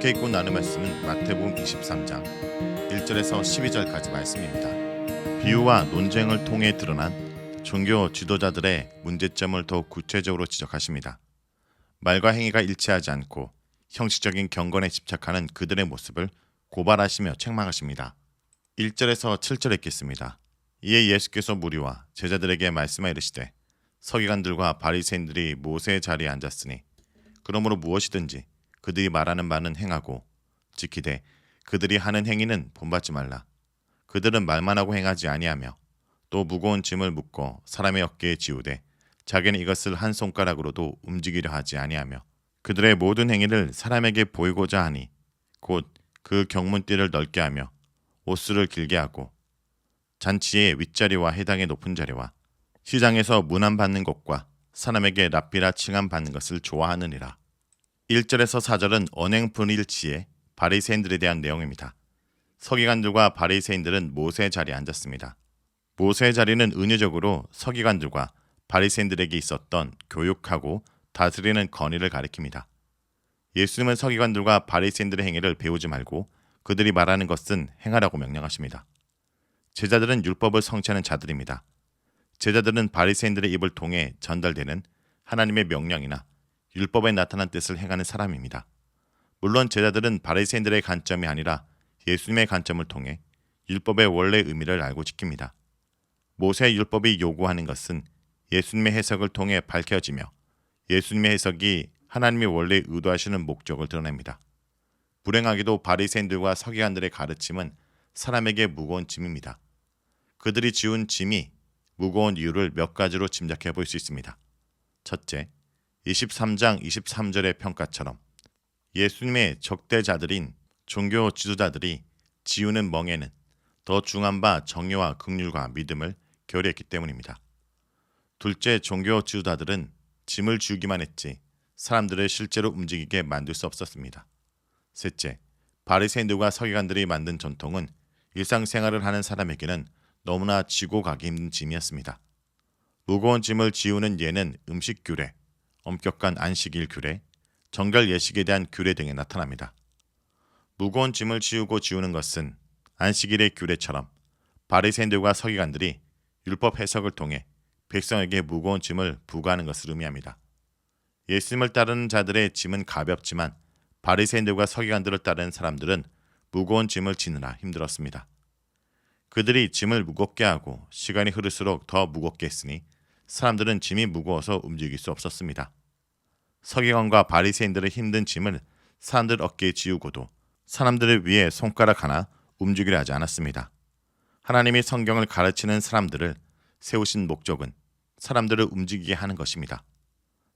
함께 읽고 나눌 말씀은 마태복음 23장 1절에서 12절까지 말씀입니다. 비유와 논쟁을 통해 드러난 종교 지도자들의 문제점을 더욱 구체적으로 지적하십니다. 말과 행위가 일치하지 않고 형식적인 경건에 집착하는 그들의 모습을 고발하시며 책망하십니다. 1절에서 7절 읽겠습니다. 이에 예수께서 무리와 제자들에게 말씀하 이르시되 서기관들과 바리새인들이 모세의 자리에 앉았으니 그러므로 무엇이든지 그들이 말하는 바는 행하고 지키되 그들이 하는 행위는 본받지 말라. 그들은 말만 하고 행하지 아니하며 또 무거운 짐을 묶어 사람의 어깨에 지우되 자기는 이것을 한 손가락으로도 움직이려 하지 아니하며 그들의 모든 행위를 사람에게 보이고자 하니 곧 그 경문띠를 넓게 하며 옷수를 길게 하고 잔치의 윗자리와 해당의 높은 자리와 시장에서 문안 받는 것과 사람에게 랍비라 칭함 받는 것을 좋아하느니라. 1절에서 4절은 언행불일치의 바리새인들에 대한 내용입니다. 서기관들과 바리새인들은 모세의 자리에 앉았습니다. 모세의 자리는 은유적으로 서기관들과 바리새인들에게 있었던 교육하고 다스리는 권위를 가리킵니다. 예수님은 서기관들과 바리새인들의 행위를 배우지 말고 그들이 말하는 것은 행하라고 명령하십니다. 제자들은 율법을 성취하는 자들입니다. 제자들은 바리새인들의 입을 통해 전달되는 하나님의 명령이나 율법에 나타난 뜻을 행하는 사람입니다. 물론 제자들은 바리새인들의 관점이 아니라 예수님의 관점을 통해 율법의 원래 의미를 알고 지킵니다. 모세의 율법이 요구하는 것은 예수님의 해석을 통해 밝혀지며 예수님의 해석이 하나님이 원래 의도하시는 목적을 드러냅니다. 불행하게도 바리새인들과 서기관들의 가르침은 사람에게 무거운 짐입니다. 그들이 지운 짐이 무거운 이유를 몇 가지로 짐작해 볼 수 있습니다. 첫째, 23장 23절의 평가처럼 예수님의 적대자들인 종교 지도자들이 지우는 멍에는 더 중한 바 정의와 긍휼과 믿음을 결의했기 때문입니다. 둘째, 종교 지도자들은 짐을 지우기만 했지 사람들을 실제로 움직이게 만들 수 없었습니다. 셋째, 바리새인들과 서기관들이 만든 전통은 일상생활을 하는 사람에게는 너무나 지고 가기 힘든 짐이었습니다. 무거운 짐을 지우는 예는 음식 규례, 엄격한 안식일 규례, 정결 예식에 대한 규례 등에 나타납니다. 무거운 짐을 지우는 것은 안식일의 규례처럼 바리새인들과 서기관들이 율법 해석을 통해 백성에게 무거운 짐을 부과하는 것을 의미합니다. 예수님을 따르는 자들의 짐은 가볍지만 바리새인들과 서기관들을 따르는 사람들은 무거운 짐을 지느라 힘들었습니다. 그들이 짐을 무겁게 하고 시간이 흐를수록 더 무겁게 했으니 사람들은 짐이 무거워서 움직일 수 없었습니다. 서기관과 바리새인들의 힘든 짐을 사람들 어깨에 지우고도 사람들을 위해 손가락 하나 움직이려 하지 않았습니다. 하나님이 성경을 가르치는 사람들을 세우신 목적은 사람들을 움직이게 하는 것입니다.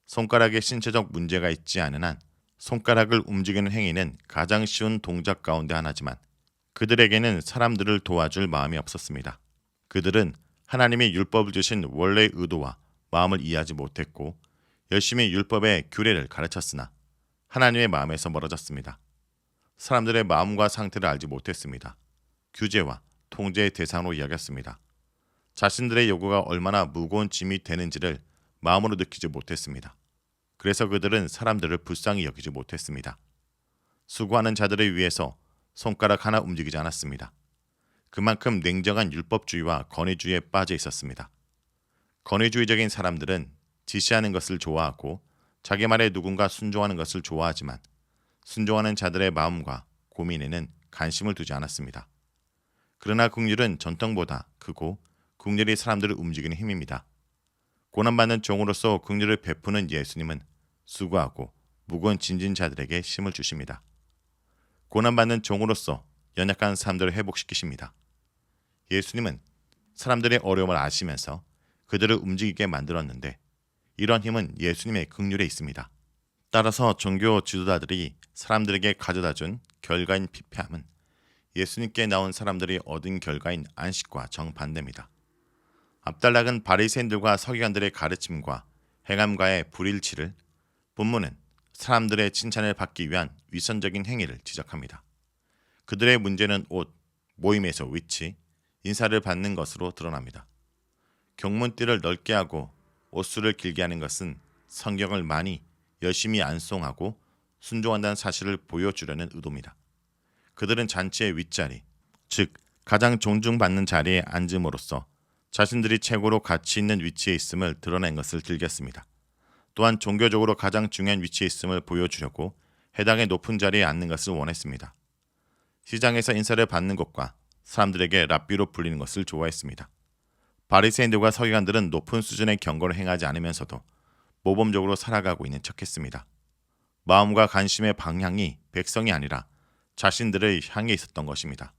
손가락에 신체적 문제가 있지 않은 한 손가락을 움직이는 행위는 가장 쉬운 동작 가운데 하나지만 그들에게는 사람들을 도와줄 마음이 없었습니다. 그들은 하나님이 율법을 주신 원래의 의도와 마음을 이해하지 못했고 열심히 율법의 규례를 가르쳤으나 하나님의 마음에서 멀어졌습니다. 사람들의 마음과 상태를 알지 못했습니다. 규제와 통제의 대상으로 여겼습니다. 자신들의 요구가 얼마나 무거운 짐이 되는지를 마음으로 느끼지 못했습니다. 그래서 그들은 사람들을 불쌍히 여기지 못했습니다. 수고하는 자들을 위해서 손가락 하나 움직이지 않았습니다. 그만큼 냉정한 율법주의와 권위주의에 빠져 있었습니다. 권위주의적인 사람들은 지시하는 것을 좋아하고 자기 말에 누군가 순종하는 것을 좋아하지만 순종하는 자들의 마음과 고민에는 관심을 두지 않았습니다. 그러나 긍휼은 전통보다 크고 긍휼이 사람들을 움직이는 힘입니다. 고난받는 종으로서 긍휼을 베푸는 예수님은 수고하고 무거운 짐진 자들에게 힘을 주십니다. 고난받는 종으로서 연약한 사람들을 회복시키십니다. 예수님은 사람들의 어려움을 아시면서 그들을 움직이게 만들었는데 이런 힘은 예수님의 긍휼에 있습니다. 따라서 종교 지도자들이 사람들에게 가져다준 결과인 피폐함은 예수님께 나온 사람들이 얻은 결과인 안식과 정반대입니다. 압달락은 바리새인들과 서기관들의 가르침과 행함과의 불일치를 본문은 사람들의 칭찬을 받기 위한 위선적인 행위를 지적합니다. 그들의 문제는 옷, 모임에서 위치, 인사를 받는 것으로 드러납니다. 경문띠를 넓게 하고 옷수를 길게 하는 것은 성경을 많이 열심히 암송하고 순종한다는 사실을 보여주려는 의도입니다. 그들은 잔치의 윗자리, 즉 가장 존중받는 자리에 앉음으로써 자신들이 최고로 가치 있는 위치에 있음을 드러낸 것을 즐겼습니다. 또한 종교적으로 가장 중요한 위치에 있음을 보여주려고 해당의 높은 자리에 앉는 것을 원했습니다. 시장에서 인사를 받는 것과 사람들에게 랍비로 불리는 것을 좋아했습니다. 바리새인들과 서기관들은 높은 수준의 경건을 행하지 않으면서도 모범적으로 살아가고 있는 척했습니다. 마음과 관심의 방향이 백성이 아니라 자신들을 향해 있었던 것입니다.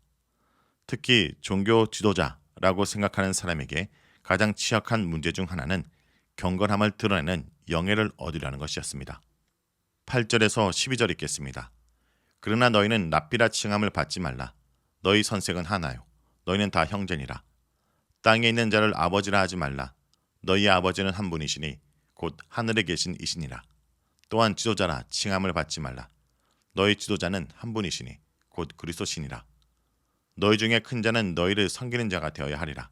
특히 종교 지도자라고 생각하는 사람에게 가장 취약한 문제 중 하나는 경건함을 드러내는 영예를 얻으려는 것이었습니다. 8절에서 12절 읽겠습니다. 그러나 너희는 랍비라 칭함을 받지 말라. 너희 선생은 하나요. 너희는 다 형제니라. 땅에 있는 자를 아버지라 하지 말라. 너희 아버지는 한 분이시니 곧 하늘에 계신 이시니라. 또한 지도자라 칭함을 받지 말라. 너희 지도자는 한 분이시니 곧 그리스도시니라. 너희 중에 큰 자는 너희를 섬기는 자가 되어야 하리라.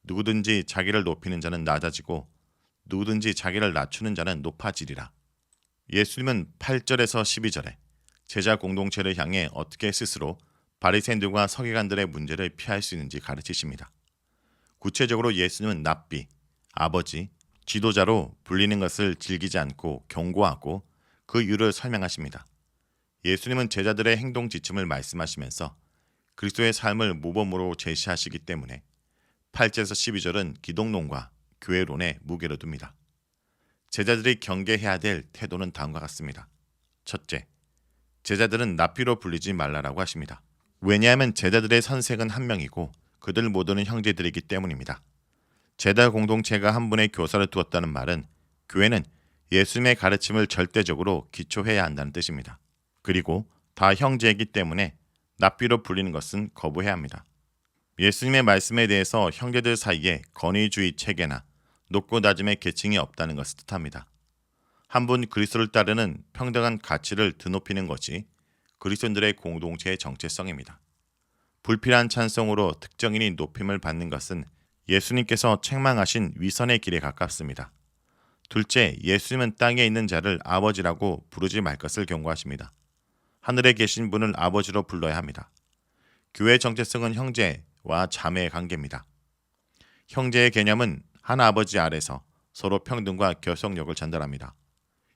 누구든지 자기를 높이는 자는 낮아지고 누구든지 자기를 낮추는 자는 높아지리라. 예수님은 8절에서 12절에 제자 공동체를 향해 어떻게 스스로 바리새인들과 서기관들의 문제를 피할 수 있는지 가르치십니다. 구체적으로 예수님은 랍비, 아버지, 지도자로 불리는 것을 즐기지 않고 경고하고 그 이유를 설명하십니다. 예수님은 제자들의 행동 지침을 말씀하시면서 그리스도의 삶을 모범으로 제시하시기 때문에 8절에서 12절은 기독론과 교회론에 무게를 둡니다. 제자들이 경계해야 될 태도는 다음과 같습니다. 첫째, 제자들은 랍비로 불리지 말라라고 하십니다. 왜냐하면 제자들의 선생은 한 명이고 그들 모두는 형제들이기 때문입니다. 제자 공동체가 한 분의 교사를 두었다는 말은 교회는 예수님의 가르침을 절대적으로 기초해야 한다는 뜻입니다. 그리고 다 형제이기 때문에 랍비로 불리는 것은 거부해야 합니다. 예수님의 말씀에 대해서 형제들 사이에 권위주의 체계나 높고 낮음의 계층이 없다는 것을 뜻합니다. 한 분 그리스도를 따르는 평등한 가치를 드높이는 것이 그리스도인들의 공동체의 정체성입니다. 불필요한 찬송으로 특정인이 높임을 받는 것은 예수님께서 책망하신 위선의 길에 가깝습니다. 둘째, 예수님은 땅에 있는 자를 아버지라고 부르지 말 것을 경고하십니다. 하늘에 계신 분을 아버지로 불러야 합니다. 교회의 정체성은 형제와 자매의 관계입니다. 형제의 개념은 한 아버지 아래서 서로 평등과 결속력을 전달합니다.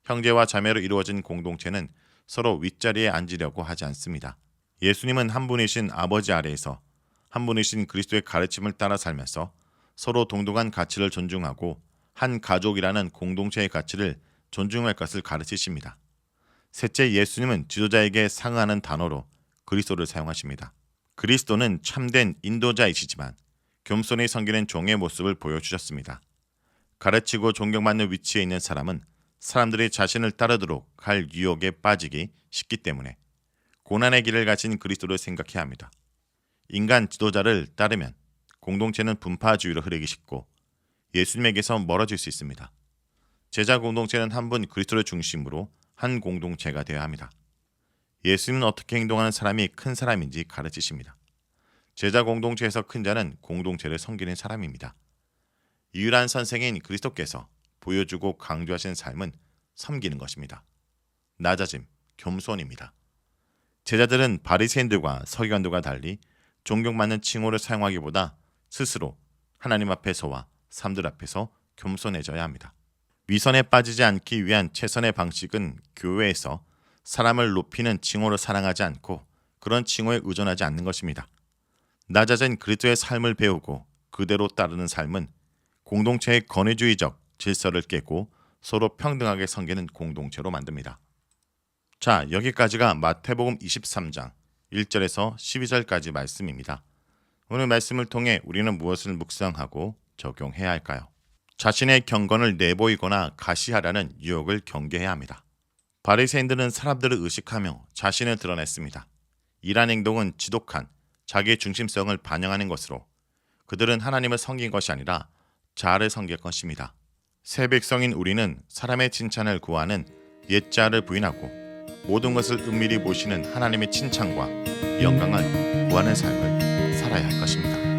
형제와 자매로 이루어진 공동체는 서로 윗자리에 앉으려고 하지 않습니다. 예수님은 한 분이신 아버지 아래에서 한 분이신 그리스도의 가르침을 따라 살면서 서로 동등한 가치를 존중하고 한 가족이라는 공동체의 가치를 존중할 것을 가르치십니다. 셋째, 예수님은 지도자에게 상응하는 단어로 그리스도를 사용하십니다. 그리스도는 참된 인도자이시지만 겸손히 섬기는 종의 모습을 보여주셨습니다. 가르치고 존경받는 위치에 있는 사람은 사람들이 자신을 따르도록 할 유혹에 빠지기 쉽기 때문에 고난의 길을 가진 그리스도를 생각해야 합니다. 인간 지도자를 따르면 공동체는 분파주의로 흐르기 쉽고 예수님에게서 멀어질 수 있습니다. 제자 공동체는 한 분 그리스도를 중심으로 한 공동체가 되어야 합니다. 예수님은 어떻게 행동하는 사람이 큰 사람인지 가르치십니다. 제자 공동체에서 큰 자는 공동체를 섬기는 사람입니다. 유일한 선생인 그리스도께서 보여주고 강조하신 삶은 섬기는 것입니다. 낮아짐, 겸손입니다. 제자들은 바리새인들과 서기관들과 달리 존경받는 칭호를 사용하기보다 스스로 하나님 앞에서와 사람들 앞에서 겸손해져야 합니다. 위선에 빠지지 않기 위한 최선의 방식은 교회에서 사람을 높이는 칭호를 사랑하지 않고 그런 칭호에 의존하지 않는 것입니다. 낮아진 그리스도의 삶을 배우고 그대로 따르는 삶은 공동체의 권위주의적 질서를 깨고 서로 평등하게 섬기는 공동체로 만듭니다. 자, 여기까지가 마태복음 23장 1절에서 12절까지 말씀입니다. 오늘 말씀을 통해 우리는 무엇을 묵상하고 적용해야 할까요? 자신의 경건을 내보이거나 가시하라는 유혹을 경계해야 합니다. 바리새인들은 사람들을 의식하며 자신을 드러냈습니다. 이러한 행동은 지독한 자기 중심성을 반영하는 것으로 그들은 하나님을 섬긴 것이 아니라 자아를 섬길 것입니다. 새 백성인 우리는 사람의 칭찬을 구하는 옛자아를 부인하고 모든 것을 은밀히 보시는 하나님의 칭찬과 영광을 구하는 삶을 살아야 할 것입니다.